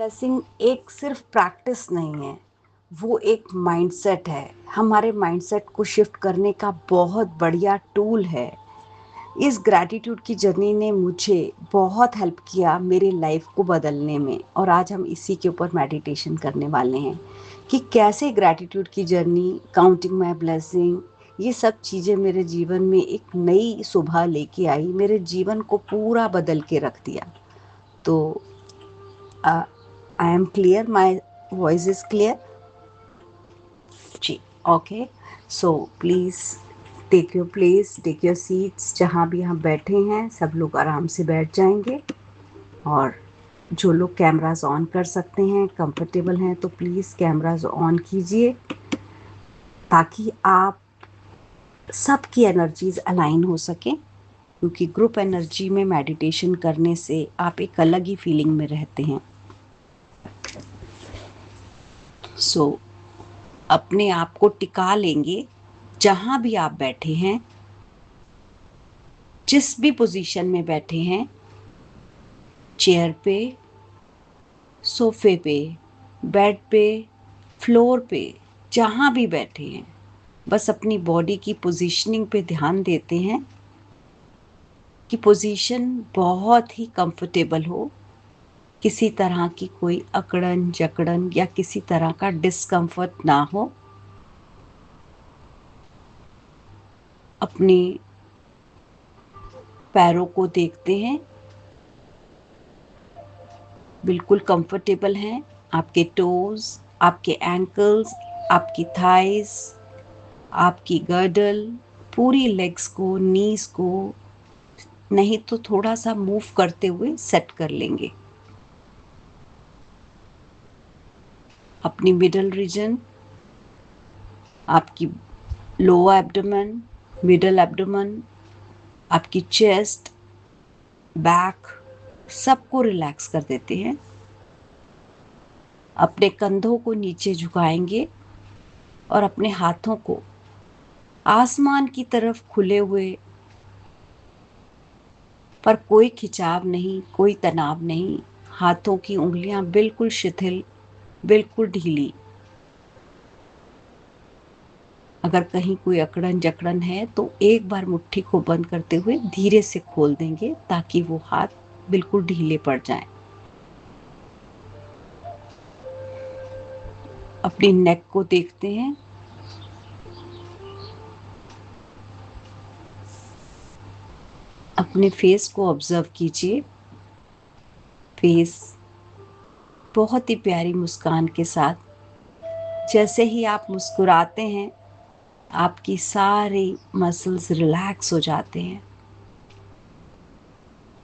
Blessing एक सिर्फ practice नहीं है, वो एक माइंडसेट है। हमारे माइंडसेट को शिफ्ट करने का बहुत बढ़िया टूल है। इस ग्रैटिट्यूड की जर्नी ने मुझे बहुत हेल्प किया मेरी लाइफ को बदलने में, और आज हम इसी के ऊपर मेडिटेशन करने वाले हैं कि कैसे ग्रैटिट्यूड की जर्नी, काउंटिंग माय ब्लेसिंग, ये सब चीज़ें मेरे जीवन में एक नई सुबह लेके आई, मेरे जीवन को पूरा बदल के रख दिया। तो I am clear, my voice is clear जी। Okay, so please take your place, take your seats. जहाँ भी हम बैठे हैं सब लोग आराम से बैठ जाएंगे, और जो लोग कैमरास ऑन कर सकते हैं, कंफर्टेबल हैं, तो प्लीज़ कैमरास ऑन कीजिए ताकि आप सबकी एनर्जीज अलाइन हो सकें, क्योंकि ग्रुप एनर्जी में मेडिटेशन करने से आप एक अलग ही फीलिंग में रहते हैं। सो अपने आप को टिका लेंगे जहाँ भी आप बैठे हैं, जिस भी पोजीशन में बैठे हैं, चेयर पे, सोफे पे, बेड पे, फ्लोर पे, जहाँ भी बैठे हैं, बस अपनी बॉडी की पोजीशनिंग पे ध्यान देते हैं कि पोजीशन बहुत ही कंफर्टेबल हो, किसी तरह की कोई अकड़न जकड़न या किसी तरह का डिस्कम्फर्ट ना हो। अपने पैरों को देखते हैं, बिल्कुल कंफर्टेबल हैं। आपके टोज, आपके एंकल्स, आपकी थाइस, आपकी गर्डल, पूरी लेग्स को, नीज को, नहीं तो थोड़ा सा मूव करते हुए सेट कर लेंगे। अपनी मिडल रीजन, आपकी लोअर एब्डोमेन, मिडल एब्डोमेन, आपकी चेस्ट, बैक, सबको रिलैक्स कर देते हैं। अपने कंधों को नीचे झुकाएंगे और अपने हाथों को आसमान की तरफ खुले हुए, पर कोई खिंचाव नहीं, कोई तनाव नहीं। हाथों की उंगलियां बिल्कुल शिथिल, बिल्कुल ढीली। अगर कहीं कोई अकड़न जकड़न है तो एक बार मुट्ठी को बंद करते हुए धीरे से खोल देंगे ताकि वो हाथ बिल्कुल ढीले पड़ जाएं। अपनी नेक को देखते हैं, अपने फेस को ऑब्जर्व कीजिए। फेस बहुत ही प्यारी मुस्कान के साथ, जैसे ही आप मुस्कुराते हैं आपकी सारी मसल्स रिलैक्स हो जाते हैं,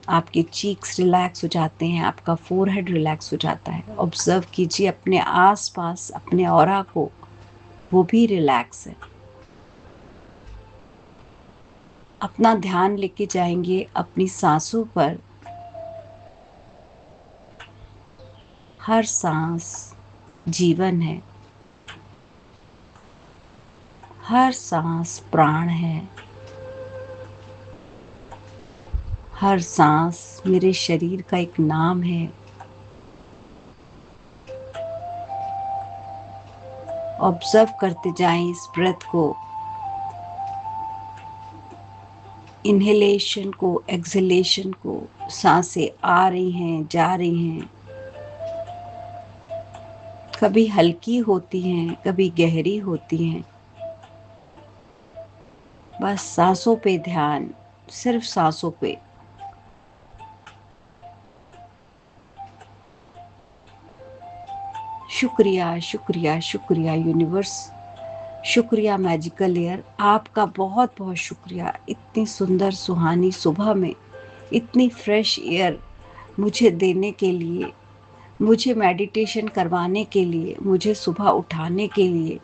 आपके चीक्स रिलैक्स हो जाते हैं, आपका फोरहेड रिलैक्स हो जाता है। ऑब्जर्व कीजिए अपने आसपास, अपने ऑरा को, वो भी रिलैक्स है। अपना ध्यान लेके जाएंगे अपनी सांसों पर। हर सांस जीवन है, हर सांस प्राण है, हर सांस मेरे शरीर का एक नाम है। ऑब्जर्व करते जाएं इस ब्रेथ को, इनहेलेशन को, एक्सहेलेशन को। सांसें आ रही हैं, जा रही हैं, कभी हल्की होती हैं, कभी गहरी होती हैं। बस सांसों पे ध्यान, सिर्फ सांसों पे। शुक्रिया, शुक्रिया, शुक्रिया यूनिवर्स, शुक्रिया मैजिकल एयर, आपका बहुत बहुत शुक्रिया। इतनी सुंदर सुहानी सुबह में इतनी फ्रेश एयर मुझे देने के लिए, मुझे मेडिटेशन करवाने के लिए, मुझे सुबह उठाने के लिए,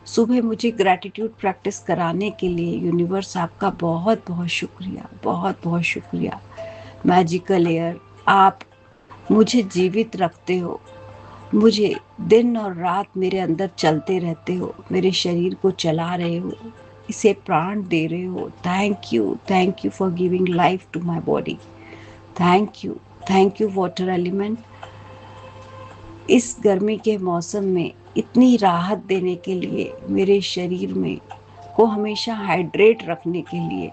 सुबह मुझे ग्रैटिट्यूड प्रैक्टिस कराने के लिए यूनिवर्स आपका बहुत बहुत शुक्रिया, बहुत बहुत शुक्रिया। मैजिकल एयर, आप मुझे जीवित रखते हो, मुझे दिन और रात मेरे अंदर चलते रहते हो, मेरे शरीर को चला रहे हो, इसे प्राण दे रहे हो। Thank you for giving life to my body. Thank you water element, इस गर्मी के मौसम में इतनी राहत देने के लिए, मेरे शरीर में को हमेशा हाइड्रेट रखने के लिए,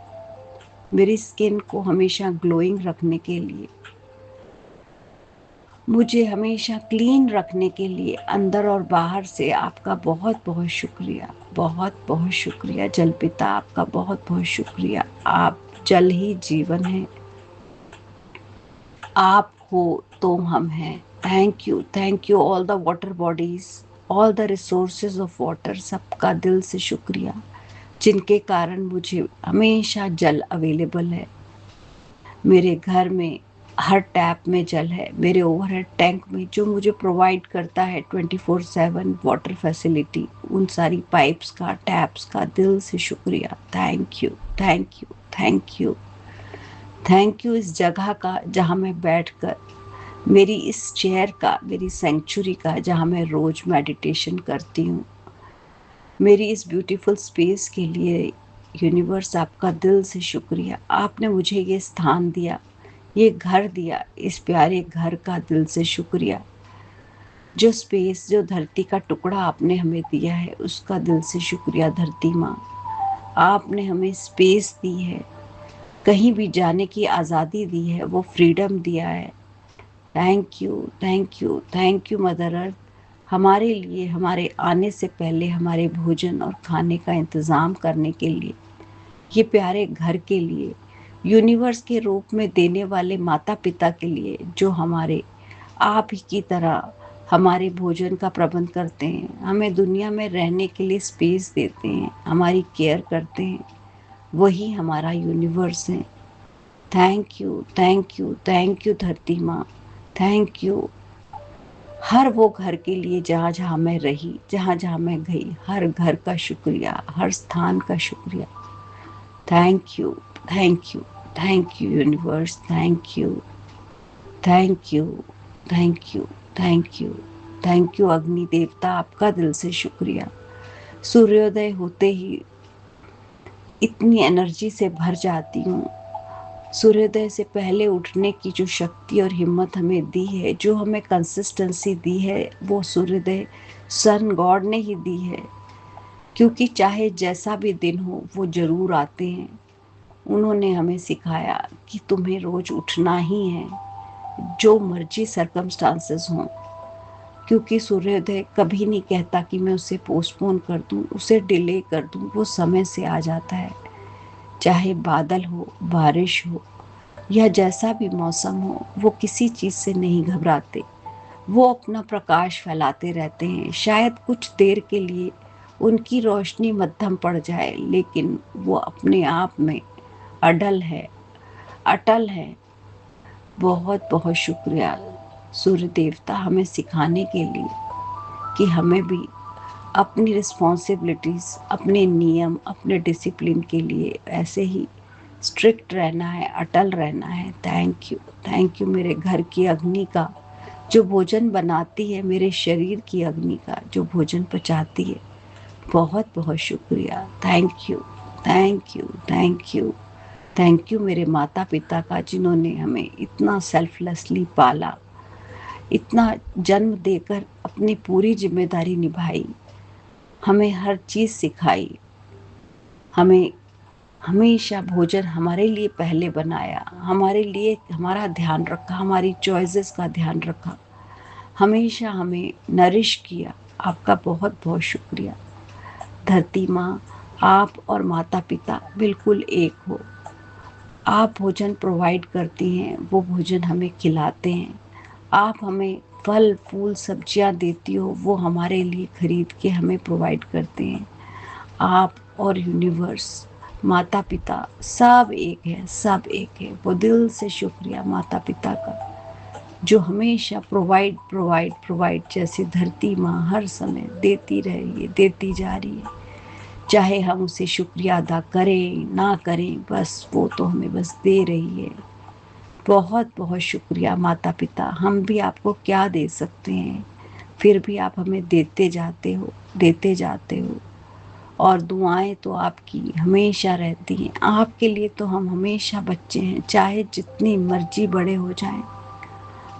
मेरी स्किन को हमेशा ग्लोइंग रखने के लिए, मुझे हमेशा क्लीन रखने के लिए अंदर और बाहर से आपका बहुत बहुत शुक्रिया, बहुत बहुत शुक्रिया। जल पिता, आपका बहुत बहुत शुक्रिया। आप जल ही जीवन है, आप हो तो हम हैं। Thank you all the water bodies, all the resources of water, सबका दिल से शुक्रिया, जिनके कारण मुझे हमेशा जल अवेलेबल है। मेरे घर में हर टैप में जल है, मेरे ओवरहेड टैंक में जो मुझे प्रोवाइड करता है 24/7 वाटर फैसिलिटी, उन सारी पाइप्स का, टैप्स का दिल से शुक्रिया। Thank you, thank you, thank you, thank you इस जगह का जहाँ मैं बैठकर, मेरी इस चेयर का, मेरी सेंचुरी का जहाँ मैं रोज मेडिटेशन करती हूँ, मेरी इस ब्यूटीफुल स्पेस के लिए यूनिवर्स आपका दिल से शुक्रिया। आपने मुझे ये स्थान दिया, ये घर दिया, इस प्यारे घर का दिल से शुक्रिया। जो स्पेस, जो धरती का टुकड़ा आपने हमें दिया है, उसका दिल से शुक्रिया। धरती माँ, आपने हमें स्पेस दी है, कहीं भी जाने की आज़ादी दी है, वो फ्रीडम दिया है। Thank you, thank you, thank you mother earth, हमारे लिए, हमारे आने से पहले हमारे भोजन और खाने का इंतज़ाम करने के लिए, ये प्यारे घर के लिए, यूनिवर्स के रूप में देने वाले माता पिता के लिए, जो हमारे आप ही की तरह हमारे भोजन का प्रबंध करते हैं, हमें दुनिया में रहने के लिए स्पेस देते हैं, हमारी केयर करते हैं, वही हमारा यूनिवर्स है। Thank you, thank you, thank you धरती माँ, थैंक यू हर वो घर के लिए जहाँ जहाँ मैं रही, जहाँ जहाँ मैं गई, हर घर का शुक्रिया, हर स्थान का शुक्रिया। Thank you, thank you, thank you universe, thank you, thank you, thank you, thank you, thank you अग्नि देवता, आपका दिल से शुक्रिया। सूर्योदय होते ही इतनी एनर्जी से भर जाती हूँ। सूर्योदय से पहले उठने की जो शक्ति और हिम्मत हमें दी है, जो हमें कंसिस्टेंसी दी है, वो सूर्योदय सन गॉड ने ही दी है। क्योंकि चाहे जैसा भी दिन हो, वो जरूर आते हैं। उन्होंने हमें सिखाया कि तुम्हें रोज उठना ही है, जो मर्जी सरकमस्टांसेस हों। क्योंकि सूर्योदय कभी नहीं कहता कि मैं उसे पोस्टपोन कर दूं, उसे डिले कर दूं, वो समय से आ जाता है। चाहे बादल हो, बारिश हो, या जैसा भी मौसम हो, वो किसी चीज़ से नहीं घबराते। वो अपना प्रकाश फैलाते रहते हैं। शायद कुछ देर के लिए उनकी रोशनी मध्यम पड़ जाए, लेकिन वो अपने आप में अडल है, अटल है। बहुत बहुत शुक्रिया सूर्य देवता, हमें सिखाने के लिए कि हमें भी अपनी रिस्पॉन्सिबिलिटीज़, अपने नियम, अपने डिसिप्लिन के लिए ऐसे ही स्ट्रिक्ट रहना है, अटल रहना है। थैंक यू मेरे घर की अग्नि का, जो भोजन बनाती है, मेरे शरीर की अग्नि का, जो भोजन पचाती है। बहुत बहुत शुक्रिया। Thank you, thank you, thank you, thank you मेरे माता पिता का, जिन्होंने हमें इतना सेल्फलेसली पाला, इतना जन्म देकर अपनी पूरी जिम्मेदारी निभाई, हमें हर चीज़ सिखाई, हमें हमेशा भोजन हमारे लिए पहले बनाया, हमारे लिए हमारा ध्यान रखा, हमारी चॉइसेस का ध्यान रखा, हमेशा हमें नरिश किया। आपका बहुत बहुत शुक्रिया। धरती माँ, आप और माता पिता बिल्कुल एक हो। आप भोजन प्रोवाइड करती हैं, वो भोजन हमें खिलाते हैं। आप हमें फल फूल सब्जियां देती हो, वो हमारे लिए खरीद के हमें प्रोवाइड करते हैं। आप और यूनिवर्स, माता पिता, सब एक है, सब एक है। वो दिल से शुक्रिया माता पिता का, जो हमेशा प्रोवाइड प्रोवाइड प्रोवाइड, जैसे धरती माँ हर समय देती रही है, देती जा रही है। चाहे हम उसे शुक्रिया अदा करें ना करें, बस वो तो हमें बस दे रही है। बहुत बहुत शुक्रिया माता पिता। हम भी आपको क्या दे सकते हैं, फिर भी आप हमें देते जाते हो, देते जाते हो। और दुआएं तो आपकी हमेशा रहती हैं। आपके लिए तो हम हमेशा बच्चे हैं, चाहे जितनी मर्जी बड़े हो जाएं।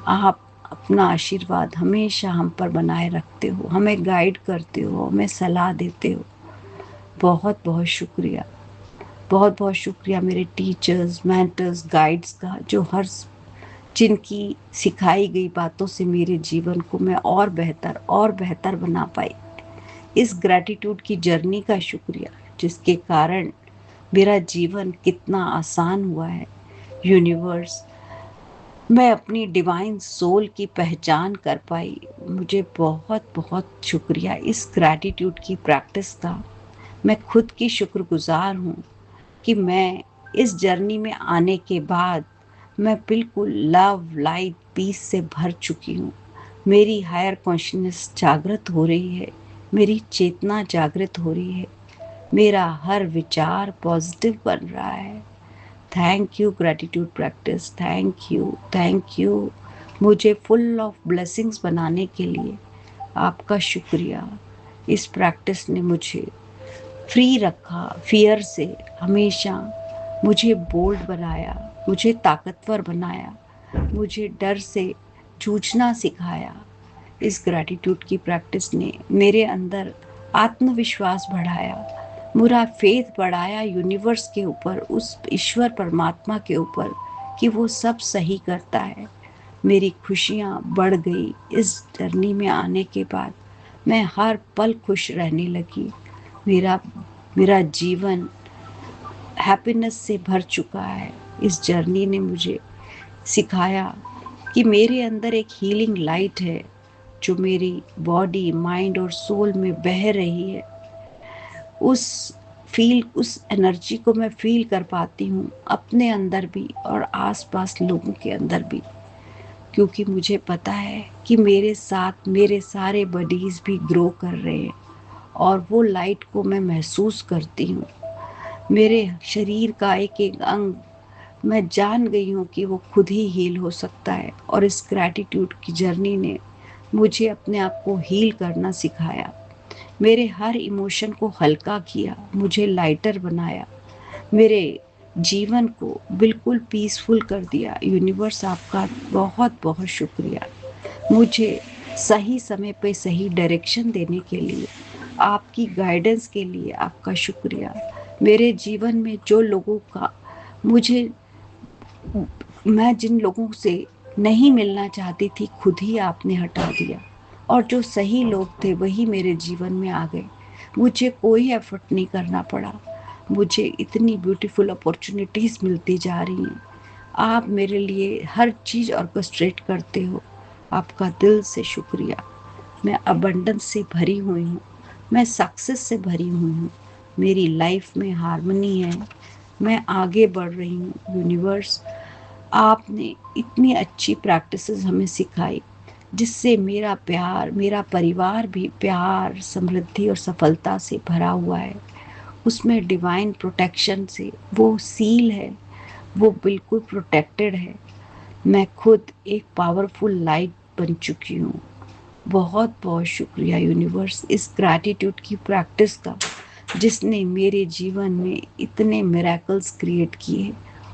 आप अपना आशीर्वाद हमेशा हम पर बनाए रखते हो, हमें गाइड करते हो, हमें सलाह देते हो। बहुत बहुत शुक्रिया, बहुत बहुत शुक्रिया मेरे टीचर्स, मेंटर्स, गाइड्स का, जो जिनकी सिखाई गई बातों से मेरे जीवन को मैं और बेहतर बना पाई। इस ग्रैटिट्यूड की जर्नी का शुक्रिया, जिसके कारण मेरा जीवन कितना आसान हुआ है। यूनिवर्स, मैं अपनी डिवाइन सोल की पहचान कर पाई। मुझे बहुत बहुत शुक्रिया इस ग्रैटिट्यूड की प्रैक्टिस का। मैं खुद की शुक्रगुजार हूँ कि मैं इस जर्नी में आने के बाद मैं बिल्कुल लव, लाइट, पीस से भर चुकी हूँ। मेरी हायर कॉन्शियसनेस जागृत हो रही है, मेरी चेतना जागृत हो रही है, मेरा हर विचार पॉजिटिव बन रहा है। Thank you gratitude practice, thank you मुझे फुल ऑफ ब्लेसिंग्स बनाने के लिए आपका शुक्रिया। इस प्रैक्टिस ने मुझे फ्री रखा फियर से, हमेशा मुझे बोल्ड बनाया, मुझे ताकतवर बनाया, मुझे डर से जूझना सिखाया। इस ग्रैटिट्यूड की प्रैक्टिस ने मेरे अंदर आत्मविश्वास बढ़ाया, मेरा फेथ बढ़ाया यूनिवर्स के ऊपर, उस ईश्वर परमात्मा के ऊपर कि वो सब सही करता है। मेरी खुशियाँ बढ़ गई इस जर्नी में आने के बाद। मैं हर पल खुश रहने लगी। मेरा मेरा जीवन हैप्पीनेस से भर चुका है। इस जर्नी ने मुझे सिखाया कि मेरे अंदर एक हीलिंग लाइट है, जो मेरी बॉडी, माइंड और सोल में बह रही है। उस एनर्जी को मैं फील कर पाती हूँ, अपने अंदर भी और आसपास लोगों के अंदर भी, क्योंकि मुझे पता है कि मेरे साथ मेरे सारे बडीज भी ग्रो कर रहे हैं और वो लाइट को मैं महसूस करती हूँ। मेरे शरीर का एक एक अंग, मैं जान गई हूँ कि वो खुद ही हील हो सकता है। और इस ग्रैटिट्यूड की जर्नी ने मुझे अपने आप को हील करना सिखाया, मेरे हर इमोशन को हल्का किया, मुझे लाइटर बनाया, मेरे जीवन को बिल्कुल पीसफुल कर दिया। यूनिवर्स, आपका बहुत बहुत शुक्रिया मुझे सही समय पे सही डायरेक्शन देने के लिए, आपकी गाइडेंस के लिए आपका शुक्रिया। मेरे जीवन में जो लोगों का मुझे मैं जिन लोगों से नहीं मिलना चाहती थी, खुद ही आपने हटा दिया, और जो सही लोग थे वही मेरे जीवन में आ गए। मुझे कोई एफर्ट नहीं करना पड़ा, मुझे इतनी ब्यूटीफुल अपॉर्चुनिटीज़ मिलती जा रही हैं। आप मेरे लिए हर चीज़ ऑर्केस्ट्रेट करते हो, आपका दिल से शुक्रिया। मैं अबंडेंस से भरी हुई हूँ, मैं सक्सेस से भरी हुई हूँ, मेरी लाइफ में हार्मनी है, मैं आगे बढ़ रही हूँ। यूनिवर्स, आपने इतनी अच्छी प्रैक्टिसेस हमें सिखाई, जिससे मेरा प्यार, मेरा परिवार भी प्यार, समृद्धि और सफलता से भरा हुआ है। उसमें डिवाइन प्रोटेक्शन से वो सील है, वो बिल्कुल प्रोटेक्टेड है। मैं खुद एक पावरफुल लाइट बन चुकी हूँ। बहुत बहुत शुक्रिया यूनिवर्स इस ग्रैटिट्यूड की प्रैक्टिस का, जिसने मेरे जीवन में इतने मिरेकल्स क्रिएट किए,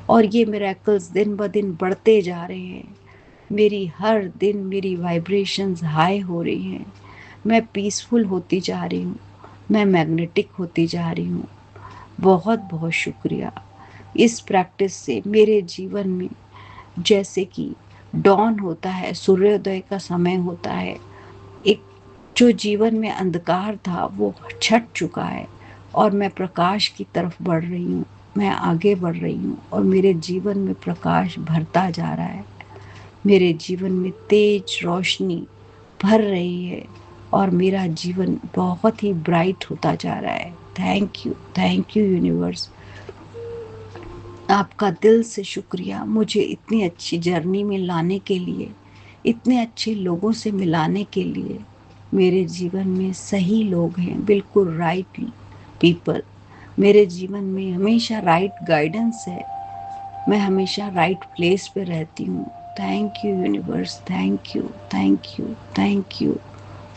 और ये मिरेकल्स दिन ब दिन बढ़ते जा रहे हैं। मेरी हर दिन मेरी वाइब्रेशंस हाई हो रही हैं, मैं पीसफुल होती जा रही हूँ, मैं मैग्नेटिक होती जा रही हूँ। बहुत बहुत शुक्रिया। इस प्रैक्टिस से मेरे जीवन में जैसे कि डॉन होता है, सूर्योदय का समय होता है, एक जो जीवन में अंधकार था वो छट चुका है, और मैं प्रकाश की तरफ बढ़ रही हूँ, मैं आगे बढ़ रही हूँ, और मेरे जीवन में प्रकाश भरता जा रहा है। मेरे जीवन में तेज रोशनी भर रही है, और मेरा जीवन बहुत ही ब्राइट होता जा रहा है। थैंक यू यूनिवर्स, आपका दिल से शुक्रिया मुझे इतनी अच्छी जर्नी में लाने के लिए, इतने अच्छे लोगों से मिलाने के लिए। मेरे जीवन में सही लोग हैं, बिल्कुल राइट पीपल। मेरे जीवन में हमेशा राइट गाइडेंस है, मैं हमेशा राइट प्लेस पे रहती हूँ। Thank you universe, thank you.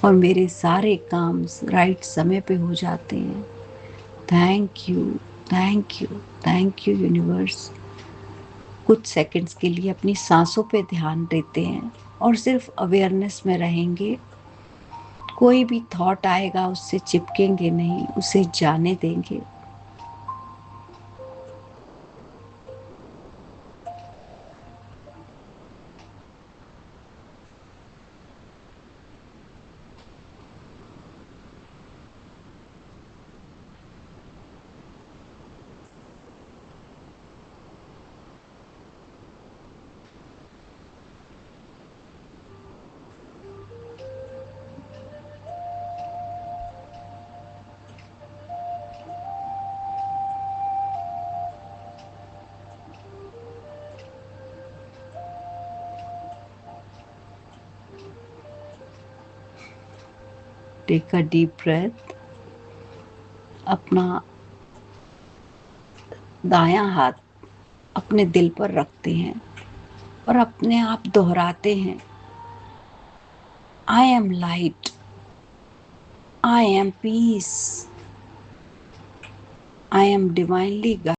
और मेरे सारे काम राइट समय पे हो जाते हैं। Thank you, thank you, thank you universe. कुछ सेकंड्स के लिए अपनी सांसों पे ध्यान देते हैं। और सिर्फ अवेयरनेस में रहेंगे। कोई भी थॉट आएगा उससे चिपकेंगे नहीं, उसे जाने देंगे। Take a deep breath. अपना दायां हाथ अपने दिल पर रखते हैं और अपने आप दोहराते हैं, I am light, I am peace, I am divinely